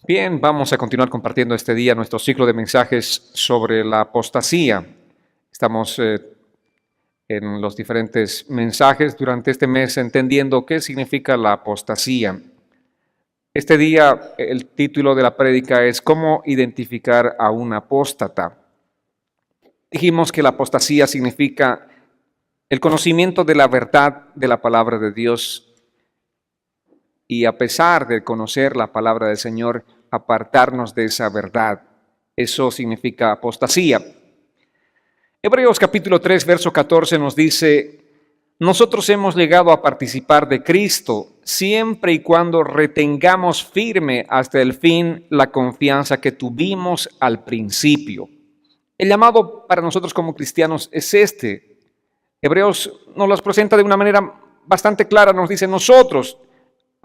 Bien, vamos a continuar compartiendo este día nuestro ciclo de mensajes sobre la apostasía. Estamos en los diferentes mensajes durante este mes entendiendo qué significa la apostasía. Este día el título de la prédica es ¿Cómo identificar a un apóstata? Dijimos que la apostasía significa el conocimiento de la verdad de la palabra de Dios y a pesar de conocer la palabra del Señor, apartarnos de esa verdad. Eso significa apostasía. Hebreos capítulo 3, verso 14 nos dice, nosotros hemos llegado a participar de Cristo siempre y cuando retengamos firme hasta el fin la confianza que tuvimos al principio. El llamado para nosotros como cristianos es este. Hebreos nos los presenta de una manera bastante clara, nos dice nosotros.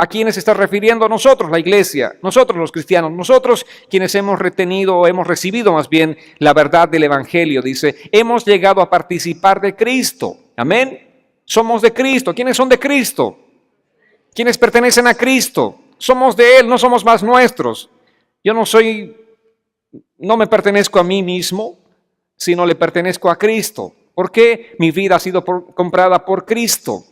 ¿A quiénes se está refiriendo? A nosotros, la iglesia, nosotros los cristianos, nosotros quienes hemos retenido o hemos recibido más bien la verdad del Evangelio. Dice, hemos llegado a participar de Cristo. Amén. Somos de Cristo. ¿Quiénes son de Cristo? ¿Quiénes pertenecen a Cristo? Somos de Él, no somos más nuestros. Yo no me pertenezco a mí mismo, sino le pertenezco a Cristo. ¿Por qué? Mi vida ha sido comprada por Cristo.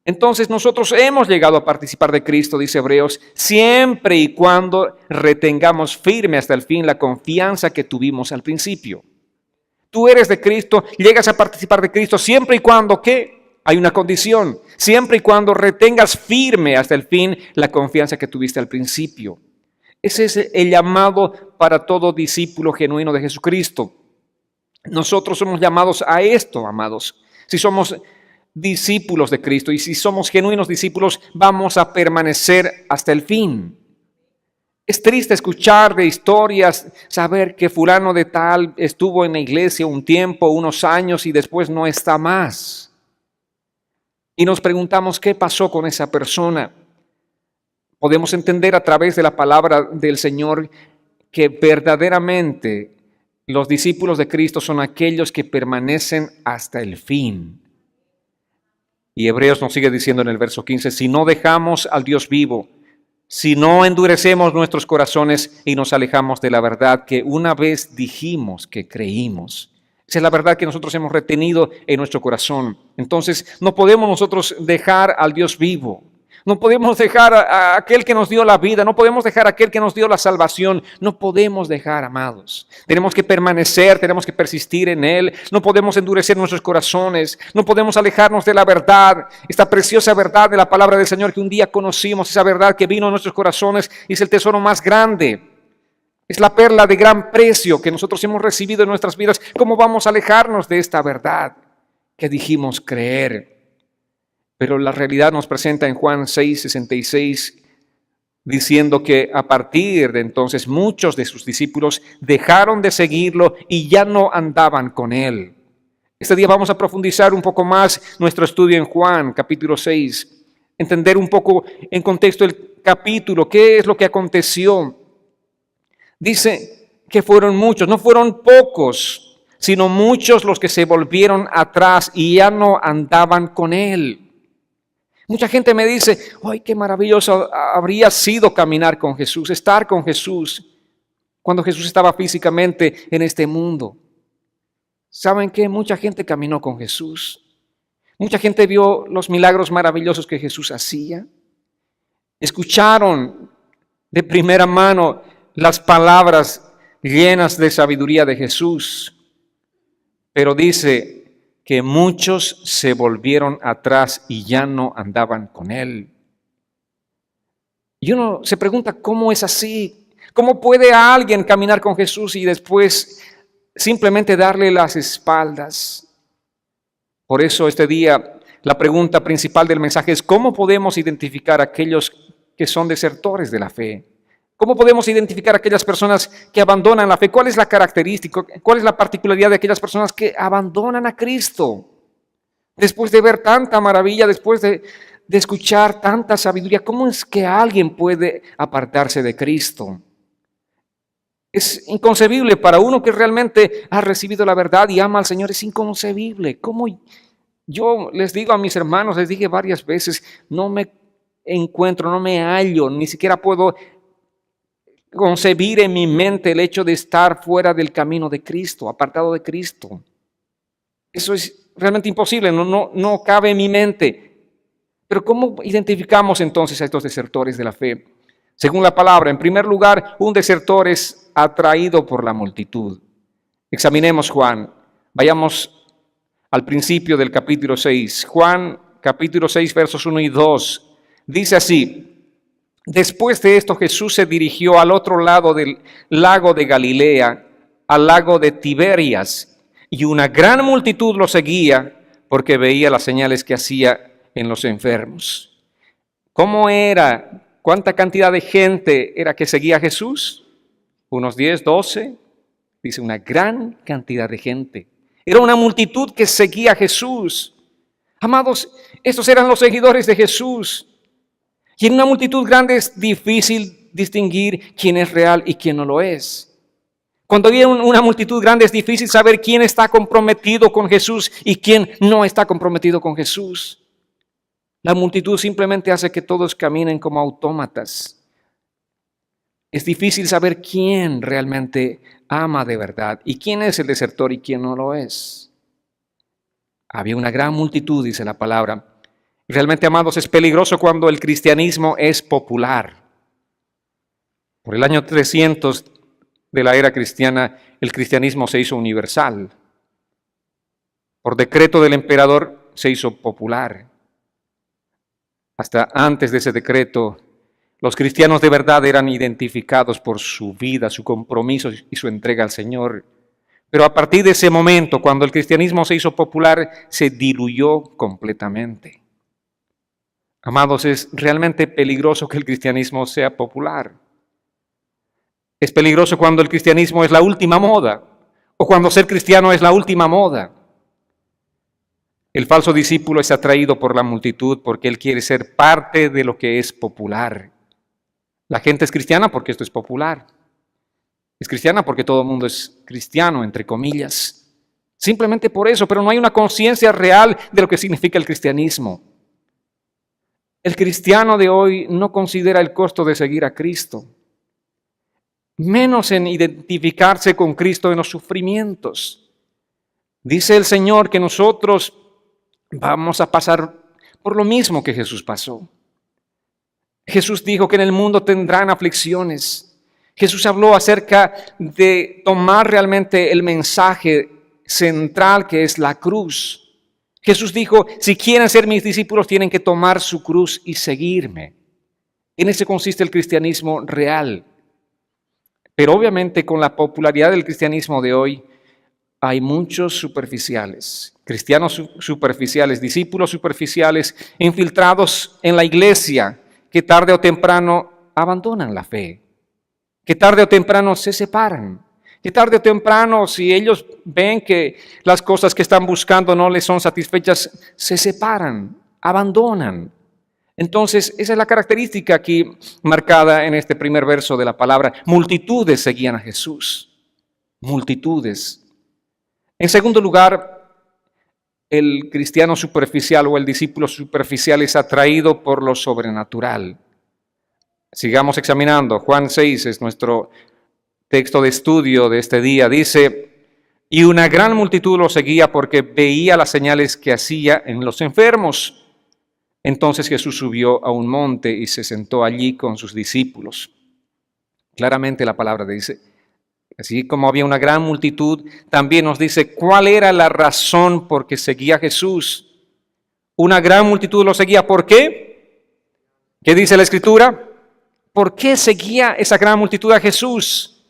Entonces nosotros hemos llegado a participar de Cristo, dice Hebreos, siempre y cuando retengamos firme hasta el fin la confianza que tuvimos al principio. Tú eres de Cristo, llegas a participar de Cristo siempre y cuando, ¿qué? Hay una condición, siempre y cuando retengas firme hasta el fin la confianza que tuviste al principio. Ese es el llamado para todo discípulo genuino de Jesucristo. Nosotros somos llamados a esto, amados. Si somos discípulos de Cristo y si somos genuinos discípulos, vamos a permanecer hasta el fin. Es triste escuchar de historias, saber que fulano de tal estuvo en la iglesia un tiempo, unos años y después no está más. Y nos preguntamos qué pasó con esa persona. Podemos entender a través de la palabra del Señor que verdaderamente los discípulos de Cristo son aquellos que permanecen hasta el fin. Y Hebreos nos sigue diciendo en el verso 15, si no dejamos al Dios vivo, si no endurecemos nuestros corazones y nos alejamos de la verdad que una vez dijimos que creímos. Esa es la verdad que nosotros hemos retenido en nuestro corazón. Entonces no podemos nosotros dejar al Dios vivo. No podemos dejar a aquel que nos dio la vida, no podemos dejar a aquel que nos dio la salvación, no podemos dejar, amados. Tenemos que permanecer, tenemos que persistir en Él, no podemos endurecer nuestros corazones, no podemos alejarnos de la verdad, esta preciosa verdad de la palabra del Señor que un día conocimos, esa verdad que vino a nuestros corazones, es el tesoro más grande. Es la perla de gran precio que nosotros hemos recibido en nuestras vidas. ¿Cómo vamos a alejarnos de esta verdad que dijimos creer? Pero la realidad nos presenta en Juan 6:66 diciendo que a partir de entonces muchos de sus discípulos dejaron de seguirlo y ya no andaban con él. Este día vamos a profundizar un poco más nuestro estudio en Juan capítulo 6, entender un poco en contexto el capítulo, qué es lo que aconteció. Dice que fueron muchos, no fueron pocos, sino muchos los que se volvieron atrás y ya no andaban con él. Mucha gente me dice, ¡ay, qué maravilloso habría sido caminar con Jesús, estar con Jesús, cuando Jesús estaba físicamente en este mundo! ¿Saben qué? Mucha gente caminó con Jesús. Mucha gente vio los milagros maravillosos que Jesús hacía. Escucharon de primera mano las palabras llenas de sabiduría de Jesús. Pero dice que muchos se volvieron atrás y ya no andaban con él. Y uno se pregunta, ¿cómo es así? ¿Cómo puede alguien caminar con Jesús y después simplemente darle las espaldas? Por eso este día la pregunta principal del mensaje es, ¿cómo podemos identificar a aquellos que son desertores de la fe? ¿Cómo podemos identificar a aquellas personas que abandonan la fe? ¿Cuál es la característica? ¿Cuál es la particularidad de aquellas personas que abandonan a Cristo? Después de ver tanta maravilla, después de escuchar tanta sabiduría, ¿cómo es que alguien puede apartarse de Cristo? Es inconcebible para uno que realmente ha recibido la verdad y ama al Señor, es inconcebible. ¿Cómo? Yo les digo a mis hermanos, les dije varias veces, no me encuentro, no me hallo, ni siquiera puedo concebir en mi mente el hecho de estar fuera del camino de Cristo, apartado de Cristo. Eso es realmente imposible, no cabe en mi mente. Pero ¿cómo identificamos entonces a estos desertores de la fe? Según la palabra, en primer lugar, un desertor es atraído por la multitud. Examinemos Juan. Vayamos al principio del capítulo 6. Juan, capítulo 6, versos 1 y 2. Dice así: después de esto Jesús se dirigió al otro lado del lago de Galilea, al lago de Tiberias, y una gran multitud lo seguía porque veía las señales que hacía en los enfermos. ¿Cómo era? ¿Cuánta cantidad de gente era que seguía a Jesús? Unos 10, 12. Dice una gran cantidad de gente. Era una multitud que seguía a Jesús. Amados, estos eran los seguidores de Jesús. Y en una multitud grande es difícil distinguir quién es real y quién no lo es. Cuando hay una multitud grande es difícil saber quién está comprometido con Jesús y quién no está comprometido con Jesús. La multitud simplemente hace que todos caminen como autómatas. Es difícil saber quién realmente ama de verdad y quién es el desertor y quién no lo es. Había una gran multitud, dice la palabra. Realmente, amados, es peligroso cuando el cristianismo es popular. Por el año 300 de la era cristiana, el cristianismo se hizo universal. Por decreto del emperador se hizo popular. Hasta antes de ese decreto, los cristianos de verdad eran identificados por su vida, su compromiso y su entrega al Señor. Pero a partir de ese momento, cuando el cristianismo se hizo popular, se diluyó completamente. Amados, es realmente peligroso que el cristianismo sea popular. Es peligroso cuando el cristianismo es la última moda o cuando ser cristiano es la última moda. El falso discípulo es atraído por la multitud porque él quiere ser parte de lo que es popular. La gente es cristiana porque esto es popular. Es cristiana porque todo el mundo es cristiano, entre comillas. Simplemente por eso, pero no hay una conciencia real de lo que significa el cristianismo. El cristiano de hoy no considera el costo de seguir a Cristo, menos en identificarse con Cristo en los sufrimientos. Dice el Señor que nosotros vamos a pasar por lo mismo que Jesús pasó. Jesús dijo que en el mundo tendrán aflicciones. Jesús habló acerca de tomar realmente el mensaje central que es la cruz. Jesús dijo, si quieren ser mis discípulos tienen que tomar su cruz y seguirme. En eso consiste el cristianismo real. Pero obviamente con la popularidad del cristianismo de hoy hay muchos superficiales, cristianos superficiales, discípulos superficiales, infiltrados en la iglesia, que tarde o temprano abandonan la fe, que tarde o temprano se separan, que tarde o temprano, si ellos ven que las cosas que están buscando no les son satisfechas, se separan, abandonan. Entonces, esa es la característica aquí marcada en este primer verso de la palabra. Multitudes seguían a Jesús, multitudes. En segundo lugar, el cristiano superficial o el discípulo superficial es atraído por lo sobrenatural. Sigamos examinando. Juan 6 es nuestro texto de estudio de este día. Dice, y una gran multitud lo seguía porque veía las señales que hacía en los enfermos. Entonces Jesús subió a un monte y se sentó allí con sus discípulos. Claramente la palabra dice, así como había una gran multitud, también nos dice cuál era la razón por que seguía a Jesús. Una gran multitud lo seguía. ¿Por qué? ¿Qué dice la Escritura? ¿Por qué seguía esa gran multitud a Jesús?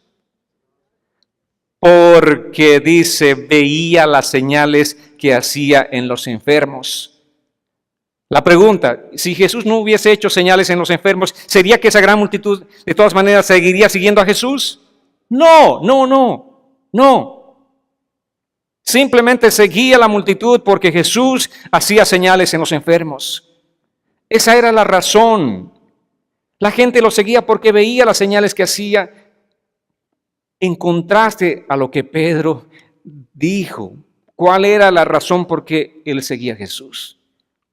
Porque dice, veía las señales que hacía en los enfermos. La pregunta, si Jesús no hubiese hecho señales en los enfermos, ¿sería que esa gran multitud de todas maneras seguiría siguiendo a Jesús? No. Simplemente seguía la multitud porque Jesús hacía señales en los enfermos. Esa era la razón. La gente lo seguía porque veía las señales que hacía, en contraste a lo que Pedro dijo. ¿Cuál era la razón por qué él seguía a Jesús?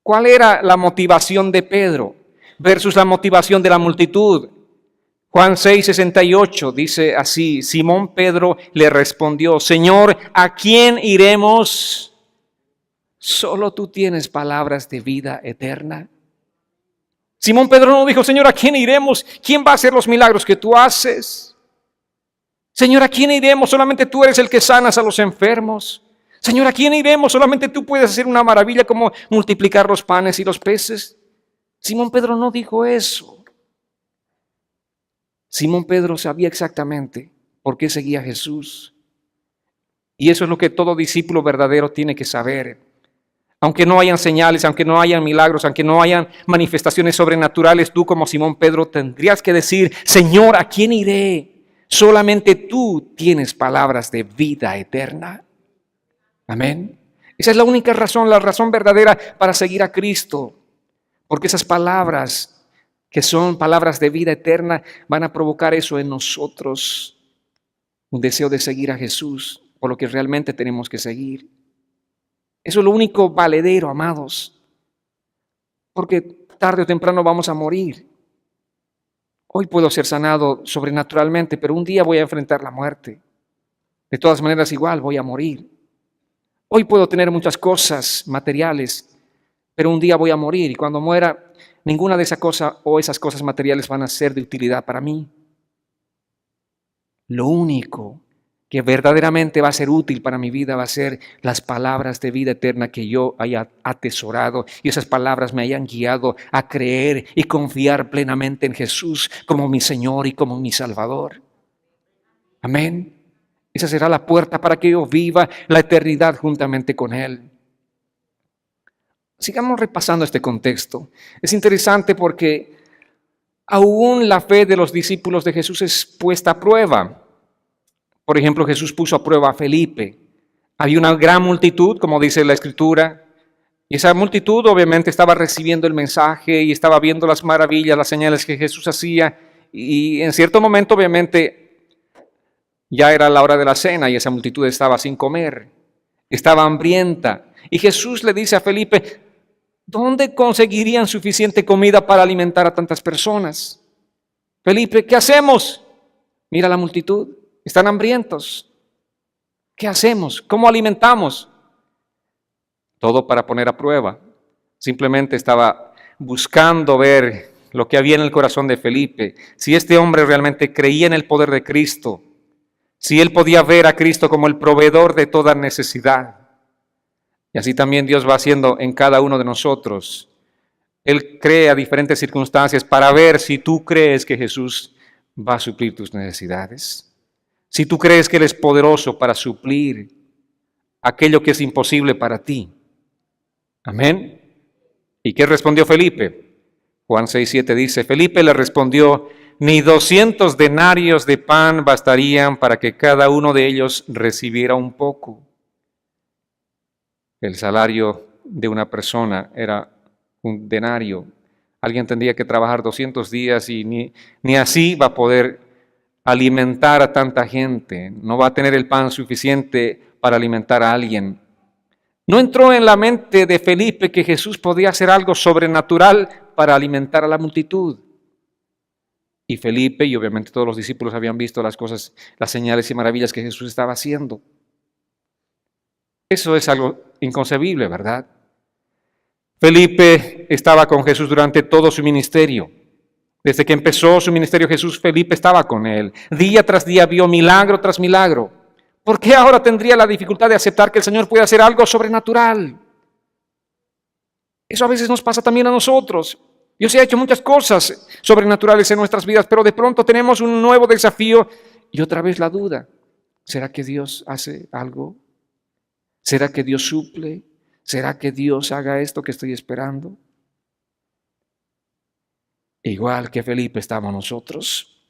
¿Cuál era la motivación de Pedro versus la motivación de la multitud? Juan 6:68 dice así: Simón Pedro le respondió, Señor, ¿a quién iremos? Solo tú tienes palabras de vida eterna. Simón Pedro no dijo, Señor, ¿a quién iremos? ¿Quién va a hacer los milagros que tú haces? Señor, ¿a quién iremos? Solamente tú eres el que sanas a los enfermos. Señor, ¿a quién iremos? Solamente tú puedes hacer una maravilla como multiplicar los panes y los peces. Simón Pedro no dijo eso. Simón Pedro sabía exactamente por qué seguía a Jesús. Y eso es lo que todo discípulo verdadero tiene que saber. Aunque no hayan señales, aunque no hayan milagros, aunque no hayan manifestaciones sobrenaturales, tú como Simón Pedro tendrías que decir, Señor, ¿a quién iré? Solamente tú tienes palabras de vida eterna. Amén. Esa es la única razón, la razón verdadera para seguir a Cristo. Porque esas palabras, que son palabras de vida eterna, van a provocar eso en nosotros. Un deseo de seguir a Jesús, por lo que realmente tenemos que seguir. Eso es lo único valedero, amados. Porque tarde o temprano vamos a morir. Hoy puedo ser sanado sobrenaturalmente, pero un día voy a enfrentar la muerte. De todas maneras, igual voy a morir. Hoy puedo tener muchas cosas materiales, pero un día voy a morir. Y cuando muera, ninguna de esas cosas o esas cosas materiales van a ser de utilidad para mí. Lo único que verdaderamente va a ser útil para mi vida va a ser las palabras de vida eterna que yo haya atesorado y esas palabras me hayan guiado a creer y confiar plenamente en Jesús como mi Señor y como mi Salvador. Amén. Esa será la puerta para que yo viva la eternidad juntamente con Él. Sigamos repasando este contexto. Es interesante porque aún la fe de los discípulos de Jesús es puesta a prueba. Por ejemplo, Jesús puso a prueba a Felipe. Había una gran multitud, como dice la Escritura, y esa multitud obviamente estaba recibiendo el mensaje y estaba viendo las maravillas, las señales que Jesús hacía, y en cierto momento obviamente ya era la hora de la cena y esa multitud estaba sin comer, estaba hambrienta. Y Jesús le dice a Felipe, ¿dónde conseguirían suficiente comida para alimentar a tantas personas? Felipe, ¿qué hacemos? Mira la multitud. Están hambrientos. ¿Qué hacemos? ¿Cómo alimentamos? Todo para poner a prueba. Simplemente estaba buscando ver lo que había en el corazón de Felipe. Si este hombre realmente creía en el poder de Cristo. Si él podía ver a Cristo como el proveedor de toda necesidad. Y así también Dios va haciendo en cada uno de nosotros. Él crea diferentes circunstancias para ver si tú crees que Jesús va a suplir tus necesidades. Si tú crees que Él es poderoso para suplir aquello que es imposible para ti. Amén. ¿Y qué respondió Felipe? Juan 6:7 dice, Felipe le respondió, ni 200 denarios de pan bastarían para que cada uno de ellos recibiera un poco. El salario de una persona era un denario. Alguien tendría que trabajar 200 días y ni así va a poder alimentar a tanta gente. No va a tener el pan suficiente para alimentar a alguien. No entró en la mente de Felipe que Jesús podía hacer algo sobrenatural para alimentar a la multitud. Y Felipe y obviamente todos los discípulos habían visto las cosas, las señales y maravillas que Jesús estaba haciendo. Eso es algo inconcebible, ¿verdad? Felipe estaba con Jesús durante todo su ministerio. Desde que empezó su ministerio Jesús, Felipe estaba con él. Día tras día vio milagro tras milagro. ¿Por qué ahora tendría la dificultad de aceptar que el Señor puede hacer algo sobrenatural? Eso a veces nos pasa también a nosotros. Dios ha hecho muchas cosas sobrenaturales en nuestras vidas, pero de pronto tenemos un nuevo desafío y otra vez la duda. ¿Será que Dios hace algo? ¿Será que Dios suple? ¿Será que Dios haga esto que estoy esperando? Igual que Felipe estábamos nosotros.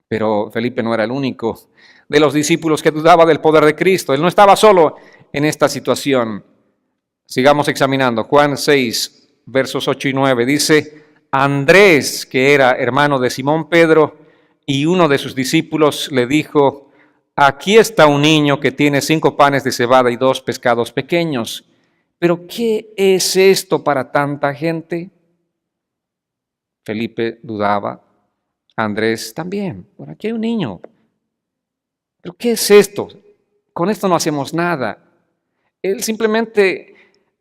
Pero Felipe no era el único de los discípulos que dudaba del poder de Cristo. Él no estaba solo en esta situación. Sigamos examinando. Juan 6, versos 8 y 9. Dice, Andrés, que era hermano de Simón Pedro, y uno de sus discípulos le dijo, aquí está un niño que tiene 5 panes de cebada y 2 pescados pequeños. ¿Pero qué es esto para tanta gente? Felipe dudaba. Andrés también. Bueno, aquí hay un niño. ¿Pero qué es esto? Con esto no hacemos nada. Él simplemente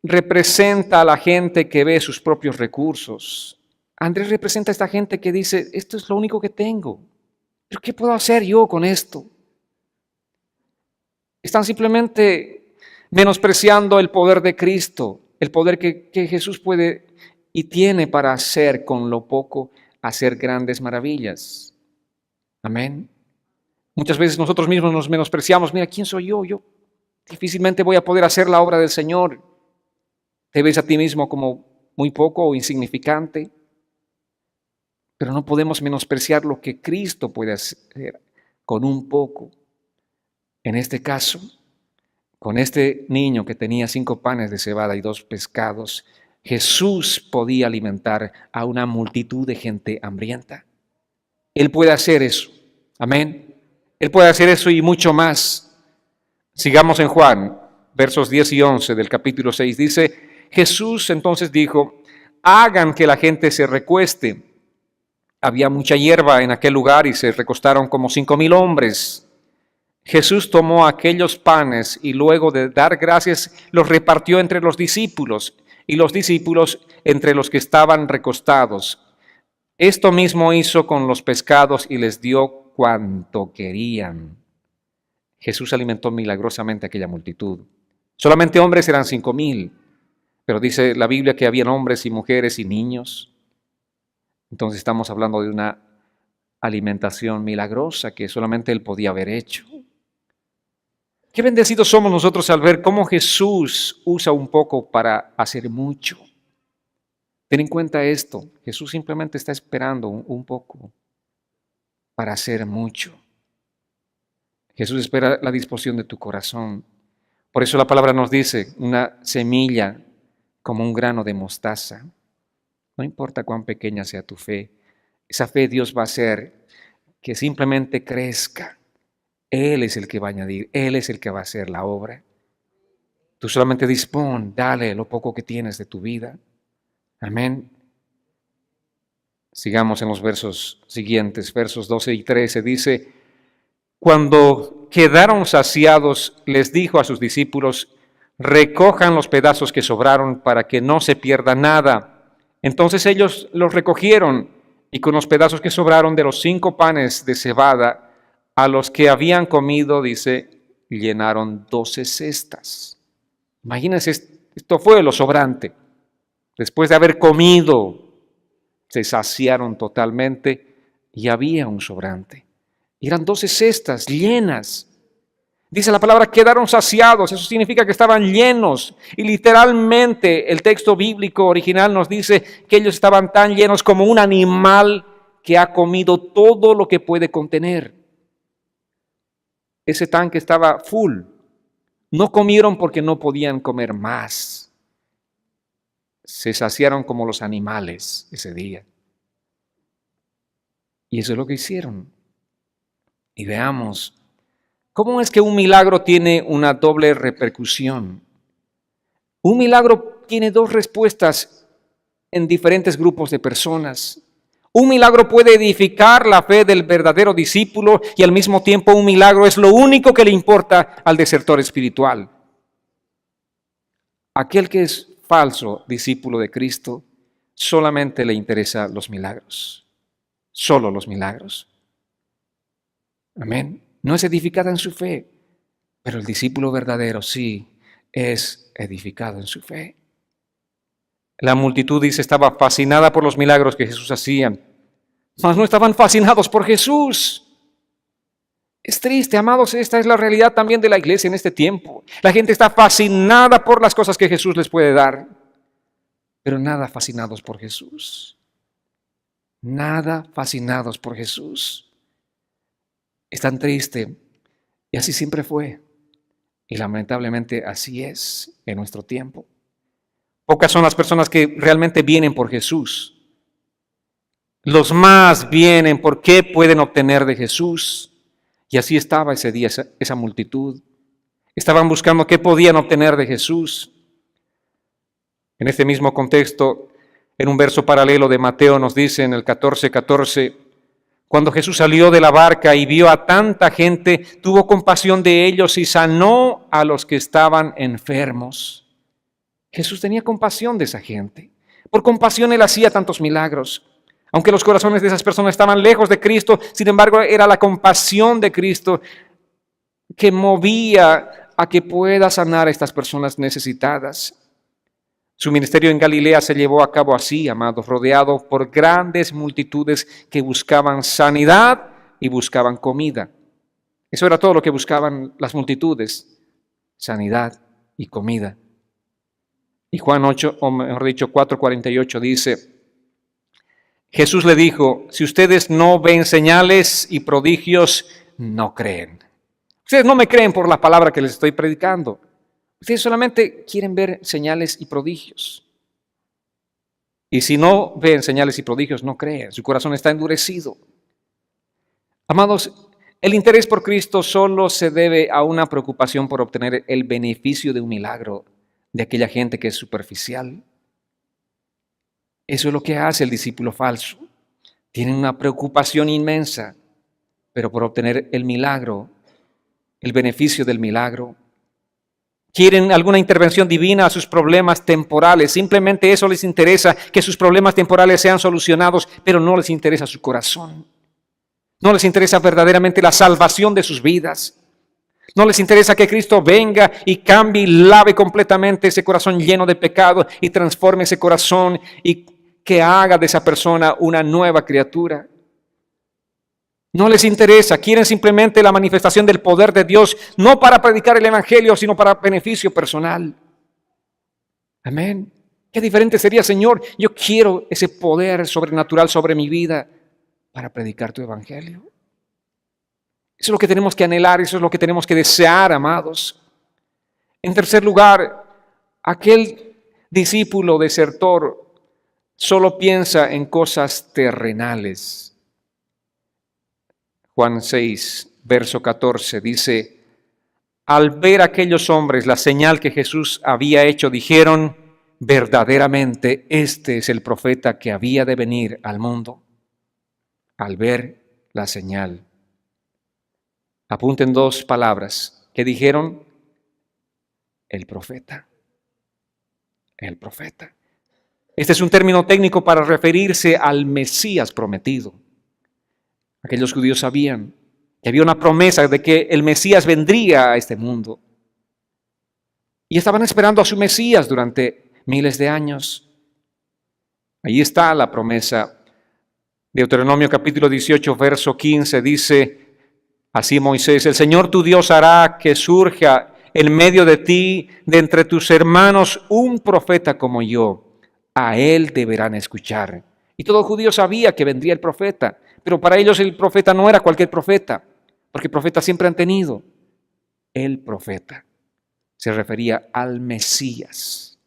representa a la gente que ve sus propios recursos. Andrés representa a esta gente que dice, esto es lo único que tengo. ¿Pero qué puedo hacer yo con esto? Están simplemente menospreciando el poder de Cristo, el poder que Jesús puede y tiene para hacer con lo poco, hacer grandes maravillas. Amén. Muchas veces nosotros mismos nos menospreciamos. Mira, ¿quién soy yo? Yo difícilmente voy a poder hacer la obra del Señor. Te ves a ti mismo como muy poco o insignificante, pero no podemos menospreciar lo que Cristo puede hacer con un poco. En este caso, con este niño que tenía 5 panes de cebada y 2 pescados, Jesús podía alimentar a una multitud de gente hambrienta. Él puede hacer eso. Amén. Él puede hacer eso y mucho más. Sigamos en Juan, versos 10 y 11 del capítulo 6. Dice, Jesús entonces dijo, hagan que la gente se recueste. Había mucha hierba en aquel lugar y se recostaron como 5,000 hombres. Jesús tomó aquellos panes y luego de dar gracias los repartió entre los discípulos y los discípulos entre los que estaban recostados. Esto mismo hizo con los pescados y les dio cuanto querían. Jesús alimentó milagrosamente a aquella multitud. Solamente hombres eran 5,000, pero dice la Biblia que habían hombres y mujeres y niños. Entonces estamos hablando de una alimentación milagrosa que solamente Él podía haber hecho. Qué bendecidos somos nosotros al ver cómo Jesús usa un poco para hacer mucho. Ten en cuenta esto, Jesús simplemente está esperando un poco para hacer mucho. Jesús espera la disposición de tu corazón. Por eso la palabra nos dice, una semilla como un grano de mostaza. No importa cuán pequeña sea tu fe, esa fe Dios va a hacer que simplemente crezca. Él es el que va a añadir, Él es el que va a hacer la obra. Tú solamente dispón, dale lo poco que tienes de tu vida. Amén. Sigamos en los versos siguientes, versos 12 y 13. Dice, cuando quedaron saciados, les dijo a sus discípulos, recojan los pedazos que sobraron para que no se pierda nada. Entonces ellos los recogieron y con los pedazos que sobraron de los 5 panes de cebada, a los que habían comido, dice, llenaron 12 cestas. Imagínense, esto fue lo sobrante. Después de haber comido, se saciaron totalmente y había un sobrante. Y eran 12 cestas llenas. Dice la palabra, quedaron saciados. Eso significa que estaban llenos. Y literalmente el texto bíblico original nos dice que ellos estaban tan llenos como un animal que ha comido todo lo que puede contener. Ese tanque estaba full. No comieron porque no podían comer más. Se saciaron como los animales ese día. Y eso es lo que hicieron. Y veamos, ¿cómo es que un milagro tiene una doble repercusión? Un milagro tiene 2 respuestas en diferentes grupos de personas. Un milagro puede edificar la fe del verdadero discípulo y al mismo tiempo un milagro es lo único que le importa al desertor espiritual. Aquel que es falso discípulo de Cristo solamente le interesan los milagros, solo los milagros. Amén. No es edificada en su fe, pero el discípulo verdadero sí es edificado en su fe. La multitud, dice, estaba fascinada por los milagros que Jesús hacía, mas no estaban fascinados por Jesús. Es triste, amados, esta es la realidad también de la iglesia en este tiempo. La gente está fascinada por las cosas que Jesús les puede dar, pero nada fascinados por Jesús. Nada fascinados por Jesús. Es tan triste, y así siempre fue, y lamentablemente así es en nuestro tiempo. Pocas son las personas que realmente vienen por Jesús. Los más vienen por qué pueden obtener de Jesús. Y así estaba ese día esa multitud. Estaban buscando qué podían obtener de Jesús. En este mismo contexto, en un verso paralelo de Mateo nos dice en el 14:14, Cuando Jesús salió de la barca y vio a tanta gente, tuvo compasión de ellos y sanó a los que estaban enfermos. Jesús tenía compasión de esa gente. Por compasión Él hacía tantos milagros. Aunque los corazones de esas personas estaban lejos de Cristo, sin embargo, era la compasión de Cristo que movía a que pueda sanar a estas personas necesitadas. Su ministerio en Galilea se llevó a cabo así, amados, rodeado por grandes multitudes que buscaban sanidad y buscaban comida. Eso era todo lo que buscaban las multitudes, sanidad y comida. Y Juan 8, o mejor dicho, 4:48 dice, Jesús le dijo, si ustedes no ven señales y prodigios, no creen. Ustedes no me creen por la palabra que les estoy predicando. Ustedes solamente quieren ver señales y prodigios. Y si no ven señales y prodigios, no creen. Su corazón está endurecido. Amados, el interés por Cristo solo se debe a una preocupación por obtener el beneficio de un milagro de aquella gente que es superficial. Eso es lo que hace el discípulo falso. Tienen una preocupación inmensa, pero por obtener el milagro, el beneficio del milagro. Quieren alguna intervención divina a sus problemas temporales. Simplemente eso les interesa, que sus problemas temporales sean solucionados, pero no les interesa su corazón. No les interesa verdaderamente la salvación de sus vidas. No les interesa que Cristo venga y cambie y lave completamente ese corazón lleno de pecado y transforme ese corazón y que haga de esa persona una nueva criatura. No les interesa, quieren simplemente la manifestación del poder de Dios, no para predicar el evangelio, sino para beneficio personal. Amén. Qué diferente sería, Señor, yo quiero ese poder sobrenatural sobre mi vida para predicar tu evangelio. Eso es lo que tenemos que anhelar, eso es lo que tenemos que desear, amados. En tercer lugar, aquel discípulo desertor solo piensa en cosas terrenales. Juan 6, verso 14 dice, al ver aquellos hombres la señal que Jesús había hecho, dijeron, verdaderamente este es el profeta que había de venir al mundo. Al ver la señal. Apunten dos palabras. ¿Qué dijeron? El profeta. El profeta. Este es un término técnico para referirse al Mesías prometido. Aquellos judíos sabían que había una promesa de que el Mesías vendría a este mundo. Y estaban esperando a su Mesías durante miles de años. Ahí está la promesa. Deuteronomio capítulo 18, verso 15 dice, así Moisés, el Señor tu Dios hará que surja en medio de ti, de entre tus hermanos, un profeta como yo. A él deberán escuchar. Y todo judío sabía que vendría el profeta. Pero para ellos el profeta no era cualquier profeta, porque profetas siempre han tenido. El profeta se refería al Mesías.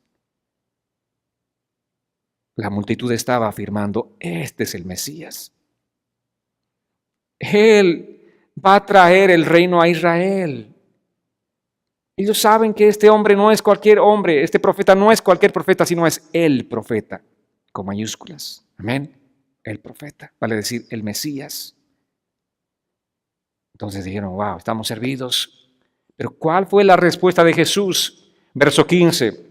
La multitud estaba afirmando, este es el Mesías. Él va a traer el reino a Israel. Ellos saben que este hombre no es cualquier hombre, este profeta no es cualquier profeta, sino es el profeta, con mayúsculas. Amén. El profeta, vale decir, el Mesías. Entonces dijeron, wow, estamos servidos. Pero ¿cuál fue la respuesta de Jesús? Verso 15.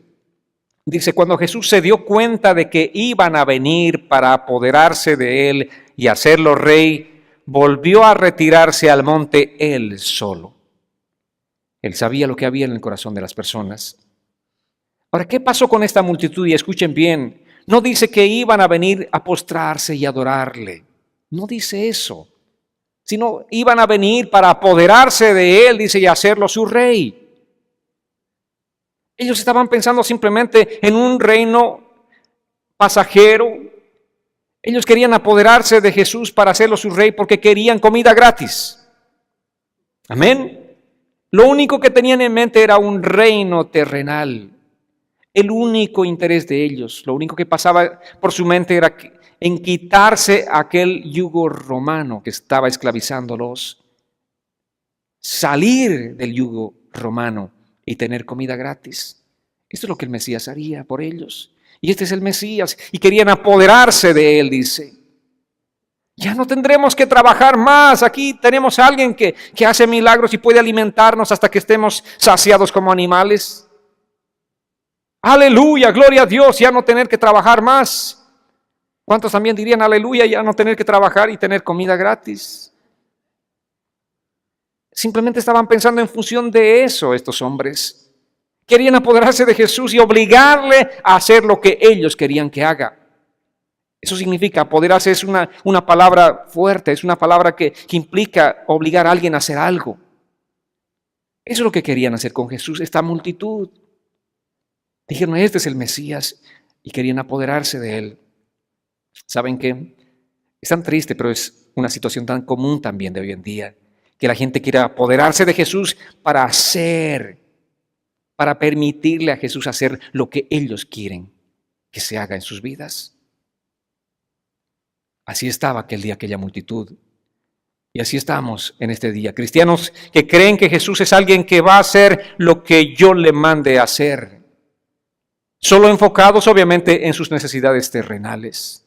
Dice, cuando Jesús se dio cuenta de que iban a venir para apoderarse de él y hacerlo rey, volvió a retirarse al monte él solo. Él sabía lo que había en el corazón de las personas. Ahora, ¿qué pasó con esta multitud? Y escuchen bien. No dice que iban a venir a postrarse y adorarle. No dice eso. Sino iban a venir para apoderarse de él, dice, y hacerlo su rey. Ellos estaban pensando simplemente en un reino pasajero. Ellos querían apoderarse de Jesús para hacerlo su rey porque querían comida gratis. Amén. Lo único que tenían en mente era un reino terrenal. El único interés de ellos, lo único que pasaba por su mente era en quitarse aquel yugo romano que estaba esclavizándolos, salir del yugo romano y tener comida gratis. Esto es lo que el Mesías haría por ellos. Y este es el Mesías. Y querían apoderarse de él, dice. Ya no tendremos que trabajar más. Aquí tenemos a alguien que hace milagros y puede alimentarnos hasta que estemos saciados como animales. Aleluya, gloria a Dios, ya no tener que trabajar más. ¿Cuántos también dirían aleluya, ya no tener que trabajar y tener comida gratis? Simplemente estaban pensando en función de eso estos hombres. Querían apoderarse de Jesús y obligarle a hacer lo que ellos querían que haga. Eso significa, apoderarse es una palabra fuerte, es una palabra que implica obligar a alguien a hacer algo. Eso es lo que querían hacer con Jesús, esta multitud. Dijeron, este es el Mesías, y querían apoderarse de él. ¿Saben qué? Es tan triste, pero es una situación tan común también de hoy en día, que la gente quiere apoderarse de Jesús para permitirle a Jesús hacer lo que ellos quieren que se haga en sus vidas. Así estaba aquel día aquella multitud. Y así estamos en este día. Cristianos que creen que Jesús es alguien que va a hacer lo que yo le mande a hacer. Solo enfocados obviamente en sus necesidades terrenales.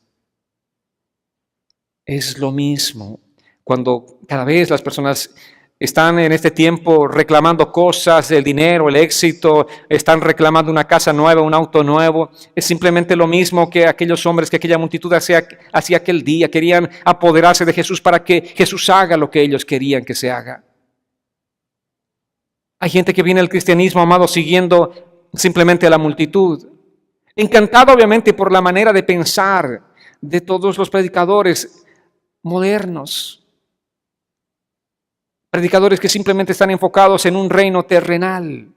Es lo mismo cuando cada vez las personas están en este tiempo reclamando cosas, el dinero, el éxito, están reclamando una casa nueva, un auto nuevo. Es simplemente lo mismo que aquellos hombres, que aquella multitud hacía aquel día. Querían apoderarse de Jesús para que Jesús haga lo que ellos querían que se haga. Hay gente que viene al cristianismo, amado, siguiendo simplemente a la multitud. Encantado obviamente por la manera de pensar de todos los predicadores modernos. Predicadores que simplemente están enfocados en un reino terrenal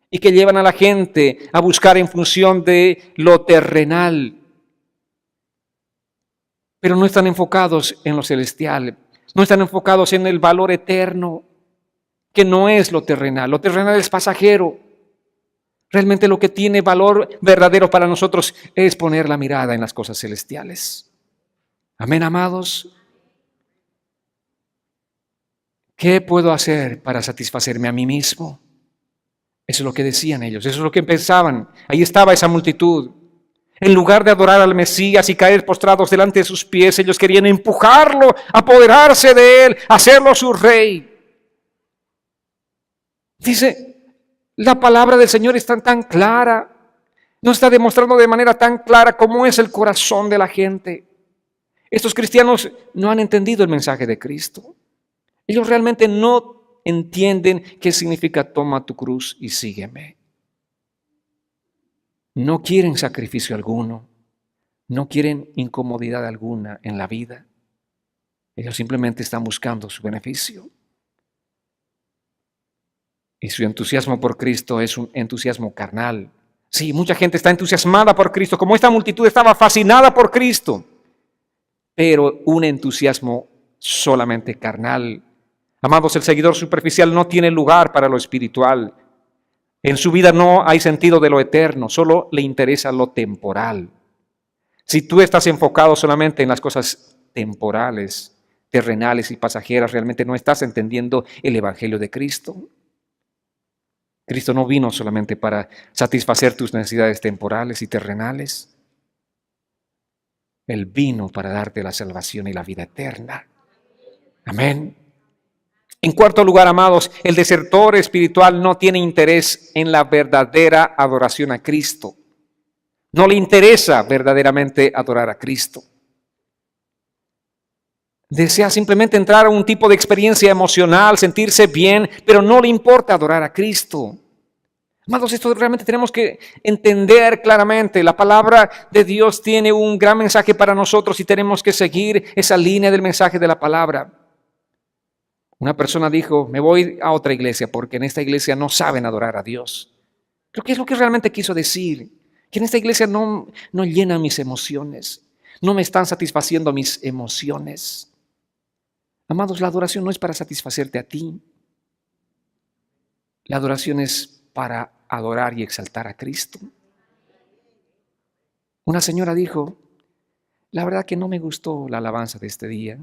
y que llevan a la gente a buscar en función de lo terrenal. Pero no están enfocados en lo celestial, no están enfocados en el valor eterno, que no es lo terrenal. Lo terrenal es pasajero. Realmente lo que tiene valor verdadero para nosotros es poner la mirada en las cosas celestiales. Amén, amados. ¿Qué puedo hacer para satisfacerme a mí mismo? Eso es lo que decían ellos, eso es lo que pensaban. Ahí estaba esa multitud. En lugar de adorar al Mesías y caer postrados delante de sus pies, ellos querían empujarlo, apoderarse de él, hacerlo su rey. Dice, la palabra del Señor está tan clara, nos está demostrando de manera tan clara cómo es el corazón de la gente. Estos cristianos no han entendido el mensaje de Cristo. Ellos realmente no entienden qué significa toma tu cruz y sígueme. No quieren sacrificio alguno, no quieren incomodidad alguna en la vida. Ellos simplemente están buscando su beneficio. Y su entusiasmo por Cristo es un entusiasmo carnal. Sí, mucha gente está entusiasmada por Cristo, como esta multitud estaba fascinada por Cristo, pero un entusiasmo solamente carnal. Amados, el seguidor superficial no tiene lugar para lo espiritual. En su vida no hay sentido de lo eterno, solo le interesa lo temporal. Si tú estás enfocado solamente en las cosas temporales, terrenales y pasajeras, realmente no estás entendiendo el Evangelio de Cristo. Cristo no vino solamente para satisfacer tus necesidades temporales y terrenales. Él vino para darte la salvación y la vida eterna. Amén. En cuarto lugar, amados, el desertor espiritual no tiene interés en la verdadera adoración a Cristo. No le interesa verdaderamente adorar a Cristo. Desea simplemente entrar a un tipo de experiencia emocional, sentirse bien, pero no le importa adorar a Cristo. Amados, esto realmente tenemos que entender claramente. La palabra de Dios tiene un gran mensaje para nosotros y tenemos que seguir esa línea del mensaje de la palabra. Una persona dijo, me voy a otra iglesia porque en esta iglesia no saben adorar a Dios. Pero ¿qué es lo que realmente quiso decir? Que en esta iglesia no llenan mis emociones, no me están satisfaciendo mis emociones. Amados, la adoración no es para satisfacerte a ti. La adoración es para adorar y exaltar a Cristo. Una señora dijo, la verdad que no me gustó la alabanza de este día.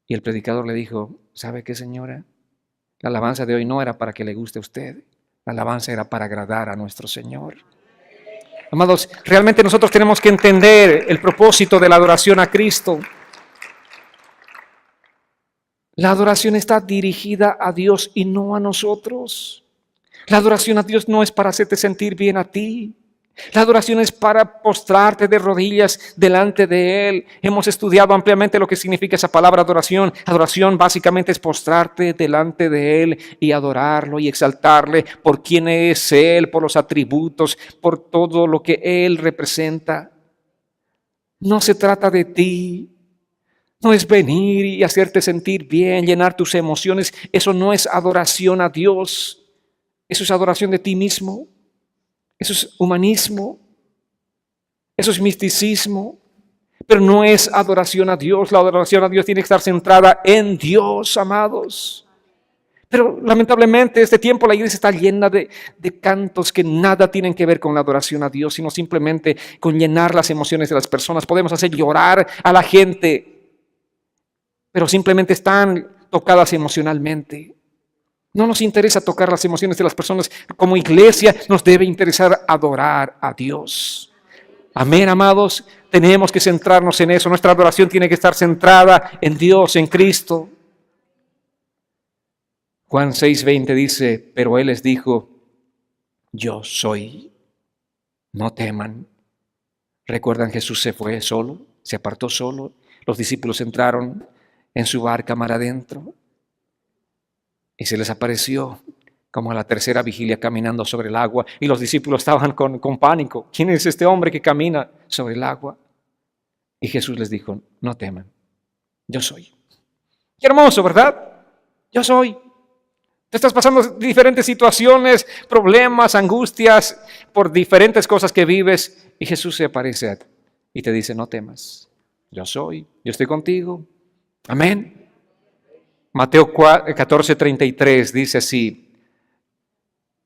Y el predicador le dijo, ¿sabe qué, señora? La alabanza de hoy no era para que le guste a usted. La alabanza era para agradar a nuestro Señor. Amados, realmente nosotros tenemos que entender el propósito de la adoración a Cristo. La adoración está dirigida a Dios y no a nosotros. La adoración a Dios no es para hacerte sentir bien a ti. La adoración es para postrarte de rodillas delante de Él. Hemos estudiado ampliamente lo que significa esa palabra adoración. Adoración básicamente es postrarte delante de Él y adorarlo y exaltarle por quién es Él, por los atributos, por todo lo que Él representa. No se trata de ti. No es venir y hacerte sentir bien, llenar tus emociones. Eso no es adoración a Dios. Eso es adoración de ti mismo. Eso es humanismo. Eso es misticismo. Pero no es adoración a Dios. La adoración a Dios tiene que estar centrada en Dios, amados. Pero lamentablemente este tiempo la iglesia está llena de cantos que nada tienen que ver con la adoración a Dios, sino simplemente con llenar las emociones de las personas. Podemos hacer llorar a la gente, pero simplemente están tocadas emocionalmente. No nos interesa tocar las emociones de las personas. Como iglesia nos debe interesar adorar a Dios. Amén, amados. Tenemos que centrarnos en eso. Nuestra adoración tiene que estar centrada en Dios, en Cristo. Juan 6:20 dice, pero Él les dijo, yo soy, no teman. ¿Recuerdan? Jesús se fue solo, se apartó solo. Los discípulos entraron en su barca mar adentro y se les apareció como a la tercera vigilia caminando sobre el agua, y los discípulos estaban con pánico. ¿Quién es este hombre que camina sobre el agua? Y Jesús les dijo, no teman, yo soy. Qué hermoso, ¿verdad? Yo soy. Te estás pasando diferentes situaciones, problemas, angustias, por diferentes cosas que vives, y Jesús se aparece a ti y te dice, no temas, yo soy, yo estoy contigo. Amén. Mateo 14:33 dice así,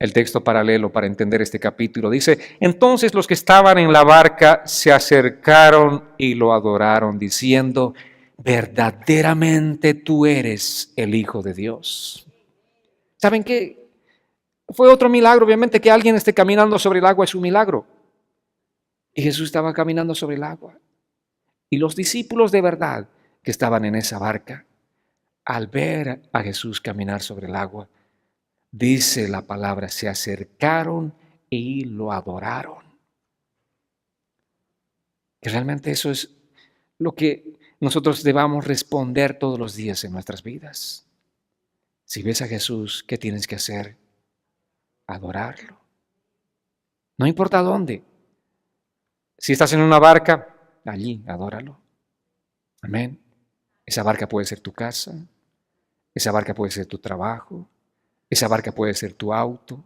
el texto paralelo para entender este capítulo. Dice, entonces los que estaban en la barca se acercaron y lo adoraron, diciendo, verdaderamente tú eres el Hijo de Dios. ¿Saben qué? Fue otro milagro, obviamente, que alguien esté caminando sobre el agua es un milagro. Y Jesús estaba caminando sobre el agua. Y los discípulos de verdad que estaban en esa barca, al ver a Jesús caminar sobre el agua, dice la palabra, se acercaron y lo adoraron. Y realmente eso es lo que nosotros debamos responder todos los días en nuestras vidas. Si ves a Jesús, ¿qué tienes que hacer? Adorarlo. No importa dónde. Si estás en una barca, allí, adóralo. Amén. Esa barca puede ser tu casa. Esa barca puede ser tu trabajo. Esa barca puede ser tu auto.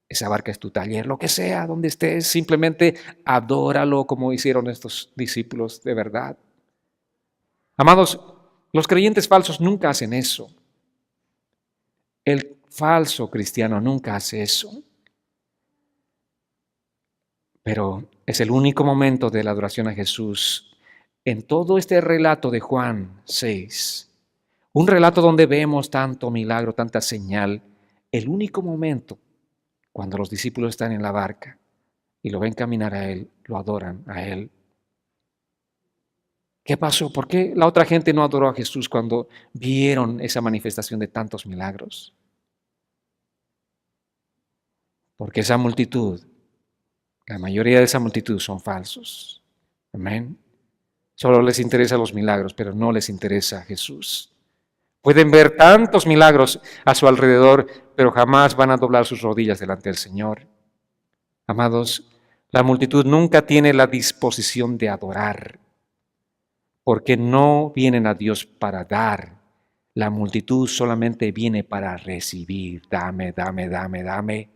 Esa barca es tu taller, lo que sea, donde estés. Simplemente adóralo como hicieron estos discípulos de verdad. Amados, los creyentes falsos nunca hacen eso. El falso cristiano nunca hace eso. Pero es el único momento de la adoración a Jesús en todo este relato de Juan 6. Un relato donde vemos tanto milagro, tanta señal. El único momento cuando los discípulos están en la barca y lo ven caminar a Él, lo adoran a Él. ¿Qué pasó? ¿Por qué la otra gente no adoró a Jesús cuando vieron esa manifestación de tantos milagros? Porque esa multitud, la mayoría de esa multitud son falsos. Amén. Solo les interesan los milagros, pero no les interesa Jesús. Pueden ver tantos milagros a su alrededor, pero jamás van a doblar sus rodillas delante del Señor. Amados, la multitud nunca tiene la disposición de adorar, porque no vienen a Dios para dar. La multitud solamente viene para recibir. Dame, dame, dame, dame.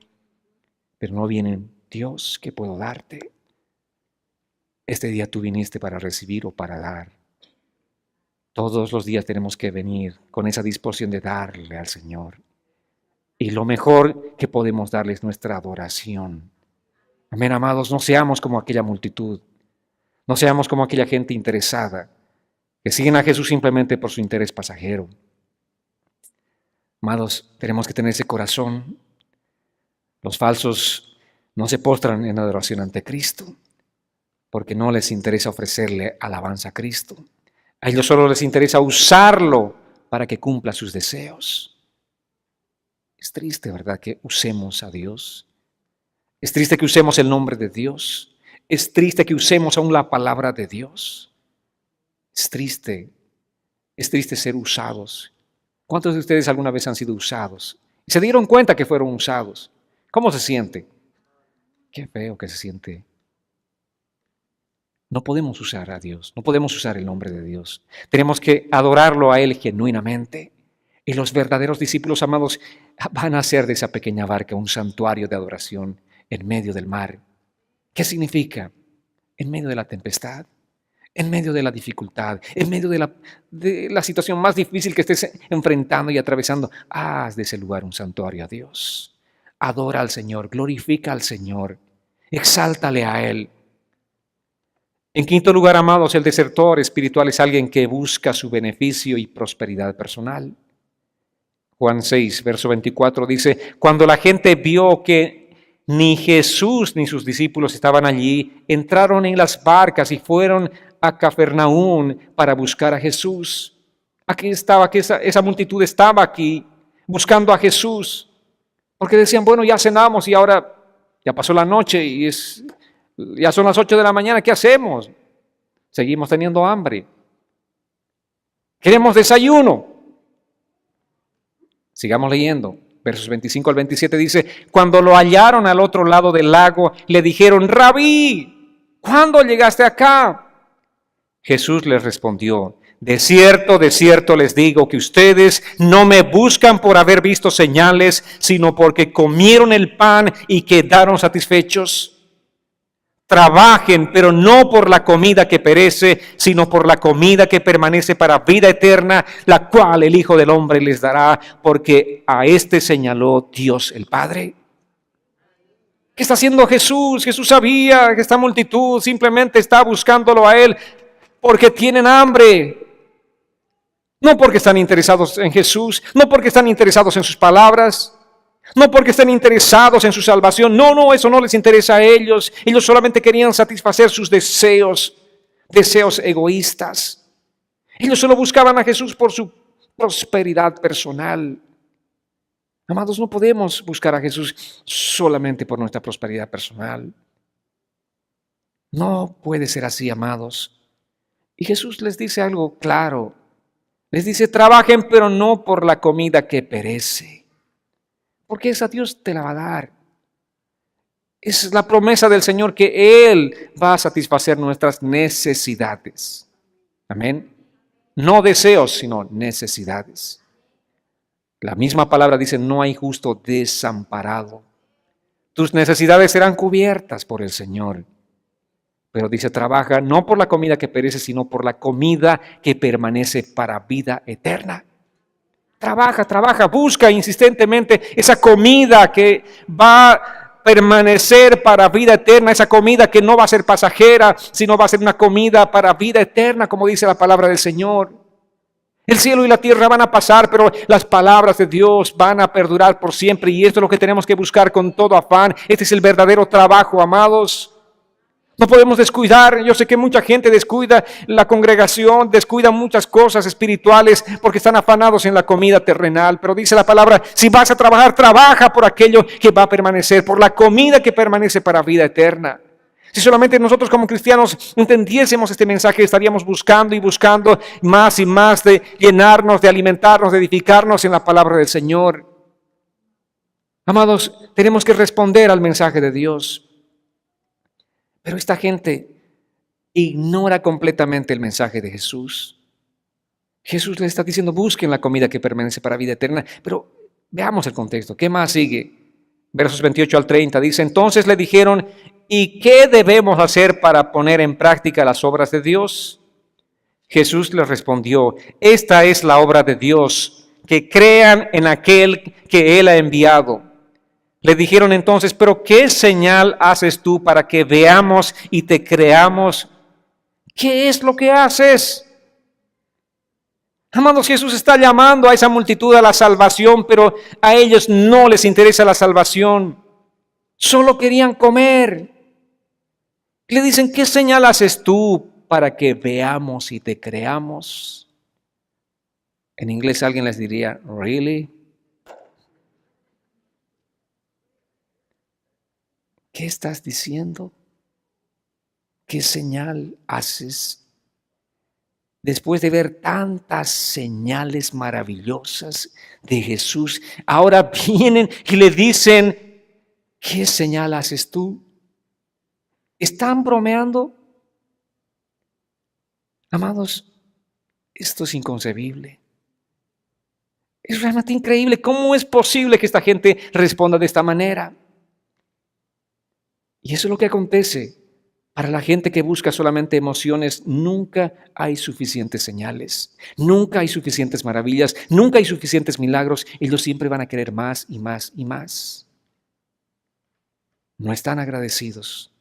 Pero no vienen, Dios, ¿qué puedo darte? Este día tú viniste para recibir o para dar. Todos los días tenemos que venir con esa disposición de darle al Señor. Y lo mejor que podemos darle es nuestra adoración. Amén, amados, no seamos como aquella multitud. No seamos como aquella gente interesada que siguen a Jesús simplemente por su interés pasajero. Amados, tenemos que tener ese corazón. Los falsos No se postran en adoración ante Cristo, porque no les interesa ofrecerle alabanza a Cristo. A ellos solo les interesa usarlo para que cumpla sus deseos. Es triste, ¿verdad?, que usemos a Dios. Es triste que usemos el nombre de Dios. Es triste que usemos aún la palabra de Dios. Es triste ser usados. ¿Cuántos de ustedes alguna vez han sido usados? Y se dieron cuenta que fueron usados. ¿Cómo se siente? Qué feo que se siente. No podemos usar a Dios, no podemos usar el nombre de Dios. Tenemos que adorarlo a Él genuinamente. Y los verdaderos discípulos amados van a hacer de esa pequeña barca un santuario de adoración en medio del mar. ¿Qué significa? En medio de la tempestad, en medio de la dificultad, en medio de la situación más difícil que estés enfrentando y atravesando, haz de ese lugar un santuario a Dios. Adora al Señor, glorifica al Señor, exáltale a Él. En quinto lugar, amados, el desertor espiritual es alguien que busca su beneficio y prosperidad personal. Juan 6, verso 24 dice, cuando la gente vio que ni Jesús ni sus discípulos estaban allí, entraron en las barcas y fueron a Cafarnaúm para buscar a Jesús. Aquí estaba, que esa multitud estaba aquí buscando a Jesús, porque decían, bueno, ya cenamos y ahora ya pasó la noche y ya son las 8 de la mañana, ¿qué hacemos? Seguimos teniendo hambre. Queremos desayuno. Sigamos leyendo. Versos 25 al 27 dice, cuando lo hallaron al otro lado del lago, le dijeron, Rabí, ¿cuándo llegaste acá? Jesús les respondió, de cierto les digo que ustedes no me buscan por haber visto señales, sino porque comieron el pan y quedaron satisfechos. Trabajen, pero no por la comida que perece, sino por la comida que permanece para vida eterna, la cual el Hijo del Hombre les dará, porque a este señaló Dios el Padre. ¿Qué está haciendo Jesús? Jesús sabía que esta multitud simplemente está buscándolo a Él porque tienen hambre. No porque están interesados en Jesús, no porque están interesados en sus palabras, no porque estén interesados en su salvación. No, eso no les interesa a ellos. Ellos solamente querían satisfacer sus deseos egoístas. Ellos solo buscaban a Jesús por su prosperidad personal. Amados, no podemos buscar a Jesús solamente por nuestra prosperidad personal. No puede ser así, amados. Y Jesús les dice algo claro. Les dice, trabajen, pero no por la comida que perece. Porque esa Dios te la va a dar. Es la promesa del Señor que Él va a satisfacer nuestras necesidades. Amén. No deseos, sino necesidades. La misma palabra dice, no hay justo desamparado. Tus necesidades serán cubiertas por el Señor. Pero dice, trabaja no por la comida que perece, sino por la comida que permanece para vida eterna. Trabaja, busca insistentemente esa comida que va a permanecer para vida eterna, esa comida que no va a ser pasajera, sino va a ser una comida para vida eterna, como dice la palabra del Señor. El cielo y la tierra van a pasar, pero las palabras de Dios van a perdurar por siempre, y esto es lo que tenemos que buscar con todo afán. Este es el verdadero trabajo, amados. No podemos descuidar. Yo sé que mucha gente descuida la congregación, descuida muchas cosas espirituales porque están afanados en la comida terrenal. Pero dice la palabra, si vas a trabajar, trabaja por aquello que va a permanecer, por la comida que permanece para vida eterna. Si solamente nosotros como cristianos entendiésemos este mensaje, estaríamos buscando y buscando más y más de llenarnos, de alimentarnos, de edificarnos en la palabra del Señor. Amados, tenemos que responder al mensaje de Dios. Pero esta gente ignora completamente el mensaje de Jesús. Jesús le está diciendo, busquen la comida que permanece para vida eterna. Pero veamos el contexto. ¿Qué más sigue? Versos 28 al 30 dice, entonces le dijeron, ¿y qué debemos hacer para poner en práctica las obras de Dios? Jesús les respondió, esta es la obra de Dios, que crean en aquel que Él ha enviado. Le dijeron entonces, ¿pero qué señal haces tú para que veamos y te creamos? ¿Qué es lo que haces? Amados, Jesús está llamando a esa multitud a la salvación, pero a ellos no les interesa la salvación. Solo querían comer. Le dicen, ¿qué señal haces tú para que veamos y te creamos? En inglés alguien les diría, ¿really? ¿Qué estás diciendo? ¿Qué señal haces? Después de ver tantas señales maravillosas de Jesús, ahora vienen y le dicen, ¿qué señal haces tú? ¿Están bromeando? Amados, esto es inconcebible. Es realmente increíble. ¿Cómo es posible que esta gente responda de esta manera? Y eso es lo que acontece. Para la gente que busca solamente emociones, nunca hay suficientes señales, nunca hay suficientes maravillas, nunca hay suficientes milagros. Ellos siempre van a querer más y más y más. No están agradecidos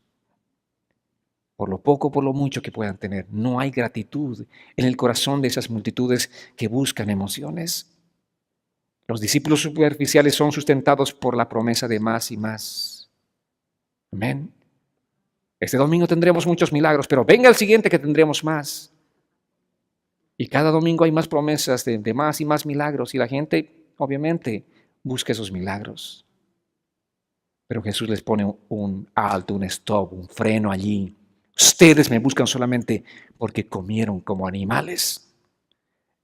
por lo poco, por lo mucho que puedan tener. No hay gratitud en el corazón de esas multitudes que buscan emociones. Los discípulos superficiales son sustentados por la promesa de más y más. Amén. Este domingo tendremos muchos milagros, pero venga el siguiente que tendremos más. Y cada domingo hay más promesas de más y más milagros y la gente, obviamente, busca esos milagros. Pero Jesús les pone un alto, un stop, un freno allí. Ustedes me buscan solamente porque comieron como animales.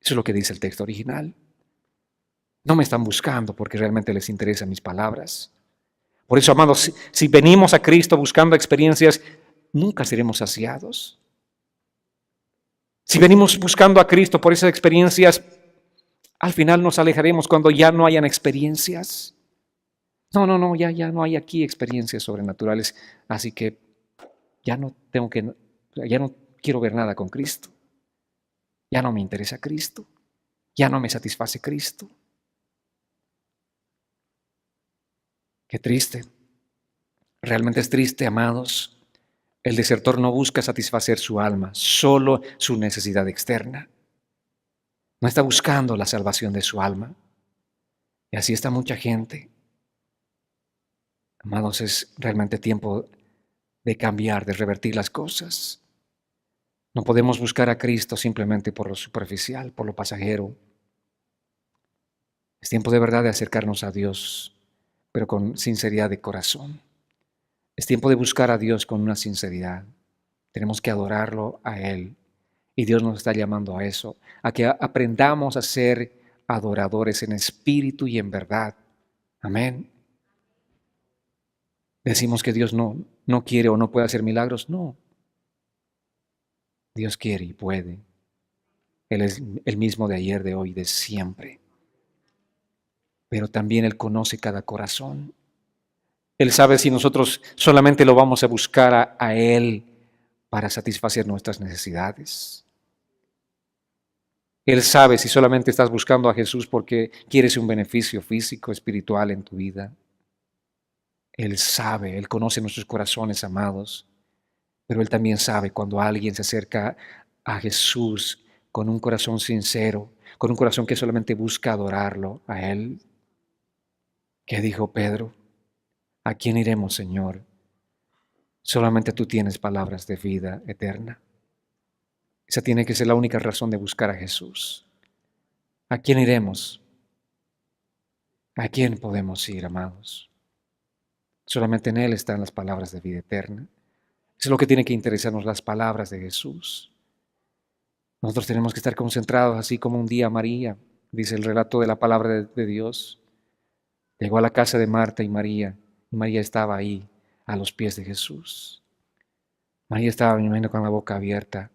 Eso es lo que dice el texto original. No me están buscando porque realmente les interesan mis palabras. Por eso, amados, si venimos a Cristo buscando experiencias, nunca seremos saciados. Si venimos buscando a Cristo por esas experiencias, al final nos alejaremos cuando ya no hayan experiencias. No, ya no hay aquí experiencias sobrenaturales, así que ya no quiero ver nada con Cristo. Ya no me interesa Cristo. Ya no me satisface Cristo. Qué triste. Realmente es triste, amados. El desertor no busca satisfacer su alma, solo su necesidad externa. No está buscando la salvación de su alma. Y así está mucha gente. Amados, es realmente tiempo de cambiar, de revertir las cosas. No podemos buscar a Cristo simplemente por lo superficial, por lo pasajero. Es tiempo de verdad de acercarnos a Dios, pero con sinceridad de corazón. Es tiempo de buscar a Dios con una sinceridad. Tenemos que adorarlo a Él. Y Dios nos está llamando a eso, a que aprendamos a ser adoradores en espíritu y en verdad. Amén. Decimos que Dios no quiere o no puede hacer milagros. No. Dios quiere y puede. Él es el mismo de ayer, de hoy, de siempre. Pero también Él conoce cada corazón. Él sabe si nosotros solamente lo vamos a buscar a Él para satisfacer nuestras necesidades. Él sabe si solamente estás buscando a Jesús porque quieres un beneficio físico, espiritual en tu vida. Él sabe, Él conoce nuestros corazones, amados. Pero Él también sabe cuando alguien se acerca a Jesús con un corazón sincero, con un corazón que solamente busca adorarlo a Él. ¿Qué dijo Pedro? ¿A quién iremos, Señor? Solamente tú tienes palabras de vida eterna. Esa tiene que ser la única razón de buscar a Jesús. ¿A quién iremos? ¿A quién podemos ir, amados? Solamente en Él están las palabras de vida eterna. Eso es lo que tiene que interesarnos, las palabras de Jesús. Nosotros tenemos que estar concentrados, así como un día María, dice el relato de la palabra de Dios. Llegó a la casa de Marta y María estaba ahí, a los pies de Jesús. María estaba, me imagino, con la boca abierta,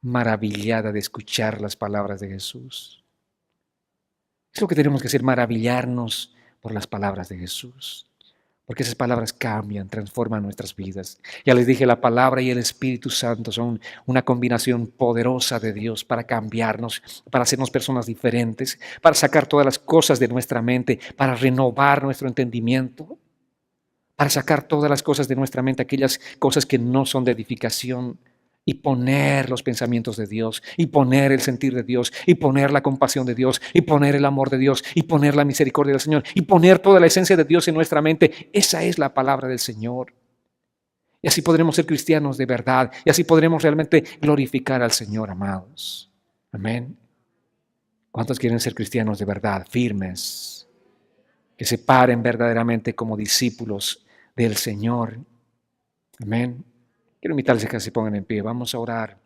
maravillada de escuchar las palabras de Jesús. Es lo que tenemos que hacer, maravillarnos por las palabras de Jesús. Porque esas palabras cambian, transforman nuestras vidas. Ya les dije, la palabra y el Espíritu Santo son una combinación poderosa de Dios para cambiarnos, para hacernos personas diferentes, para sacar todas las cosas de nuestra mente, para renovar nuestro entendimiento, para sacar todas las cosas de nuestra mente, aquellas cosas que no son de edificación y poner los pensamientos de Dios, y poner el sentir de Dios, y poner la compasión de Dios, y poner el amor de Dios, y poner la misericordia del Señor, y poner toda la esencia de Dios en nuestra mente. Esa es la palabra del Señor. Y así podremos ser cristianos de verdad, y así podremos realmente glorificar al Señor, amados. Amén. ¿Cuántos quieren ser cristianos de verdad, firmes, que se paren verdaderamente como discípulos del Señor? Amén. Quiero invitarles a que se pongan en pie. Vamos a orar.